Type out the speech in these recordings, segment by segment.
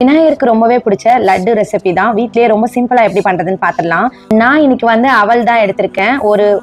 விநாயகருக்கு ரொம்பவே பிடிச்ச லட்டு ரெசிபி தான். வீட்லயே ரொம்ப சிம்பிளா எப்படி பண்றதுன்னு பார்த்துடலாம். நான் இன்னைக்கு வந்து அவல் தான் எடுத்திருக்கேன்.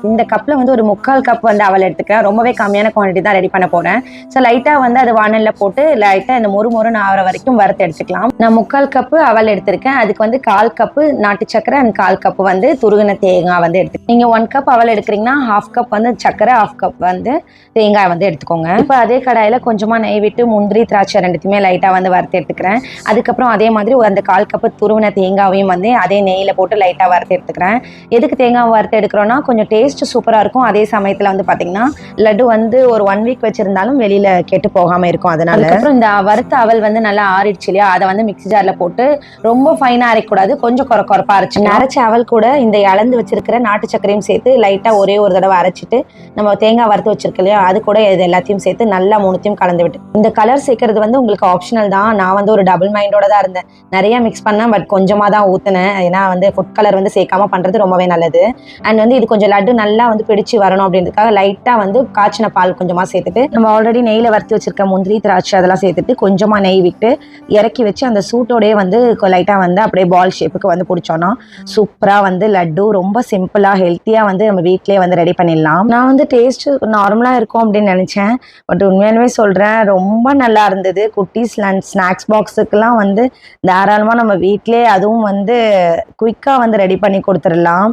இந்த கப்ல வந்து ஒரு 3/4 கப் வந்து அவல் எடுத்துக்கிறேன். ரொம்பவே கம்மியான குவான்டிட்டி தான் ரெடி பண்ண போறேன். ஸோ லைட்டா வந்து அது வானல்ல போட்டு லைட்டா இந்த மொறு மொறுன்னு ஆகிற வரைக்கும் வறுத்து எடுத்துக்கலாம். நான் 3/4 கப்பு அவல் எடுத்திருக்கேன். அதுக்கு வந்து 1/4 கப்பு நாட்டு சக்கரை அண்ட் 1/4 கப்பு வந்து துருவின தேங்காய் வந்து எடுத்து நீங்க 1 கப் அவல் எடுக்கிறீங்கன்னா 1/2 கப் வந்து சக்கரை, 1/2 கப் வந்து தேங்காய் வந்து எடுத்துக்கோங்க. இப்போ அதே கடாயில கொஞ்சமா நெய் விட்டு முந்திரி, திராட்சை ரெண்டுத்தையுமே லைட்டா வந்து வறுத்து எடுத்துக்கிறேன். அதுக்கப்புறம் அதே மாதிரி அந்த 1/4 கப்பு துருவின தேங்காவையும் வந்து அதே நெய்யில் போட்டு லைட்டாக வறுத்து எடுத்துக்கிறேன். எதுக்கு தேங்காய் வறுத்து எடுக்கிறோன்னா கொஞ்சம் டேஸ்ட் சூப்பராக இருக்கும். அதே சமயத்தில் வந்து பார்த்தீங்கன்னா லட்டு வந்து ஒரு 1 வீக் வச்சிருந்தாலும் வெளியில் கெட்டு போகாமல் இருக்கும். அதுக்கப்புறம் இந்த வறுத்த அவல் வந்து நல்லா ஆறிடுச்சு இல்லையா, அதை வந்து மிக்ஸி ஜாரில் போட்டு ரொம்ப ஃபைனாக அரைக்கூடாது, கொஞ்சம் கொரப்பா அரைச்ச அவல் கூட இந்த அளந்து வச்சிருக்கிற நாட்டு சர்க்கரையும் சேர்த்து லைட்டாக ஒரே ஒரு தடவை அரைச்சிட்டு நம்ம தேங்காய் வறுத்து வச்சிருக்க இல்லையா, அது கூட இது எல்லாத்தையும் சேர்த்து நல்லா மூணுத்தையும் கலந்து விட்டு இந்த கலர் சேர்க்கறது வந்து உங்களுக்கு ஆப்ஷனல் தான். நான் வந்து ஒரு டபுள் மைண்டோட தான் இருந்தேன். நிறைய மிக்ஸ் பண்ணேன், பட் கொஞ்சமாக தான் ஊற்றினேன். ஏன்னா வந்து ஃபுட் கலர் வந்து சேர்க்காம பண்ணுறது ரொம்பவே நல்லது. அண்ட் வந்து இது கொஞ்சம் லட்டு நல்லா வந்து பிடிச்சி வரணும் அப்படின்றதுக்காக லைட்டாக வந்து காய்ச்சின பால் கொஞ்சமாக சேர்த்துட்டு நம்ம ஆல்ரெடி நெய்யில் வறுத்து வச்சிருக்க முந்திரி, திராட்சை அதெல்லாம் சேர்த்துட்டு கொஞ்சமாக நெய் விட்டு இறக்கி வச்சு அந்த சூட்டோடையே வந்து லைட்டாக வந்து அப்படியே பால் ஷேப்புக்கு வந்து பிடிச்சோன்னா சூப்பராக வந்து லட்டு ரொம்ப சிம்பிளாக ஹெல்த்தியாக வந்து நம்ம வீட்டிலே வந்து ரெடி பண்ணிடலாம். நான் வந்து டேஸ்ட்டு நார்மலாக இருக்கும் அப்படின்னு நினச்சேன், பட் உண்மையாலுமே சொல்கிறேன் ரொம்ப நல்லா இருந்தது. குட்டீஸ் லஞ்ச் ஸ்நாக்ஸ் பாக்ஸுக்கெல்லாம் வந்து தாராளமாக நம்ம வீட்டிலே அதுவும் வந்து குயிக்காக வந்து ரெடி பண்ணி கொடுத்துடலாம்.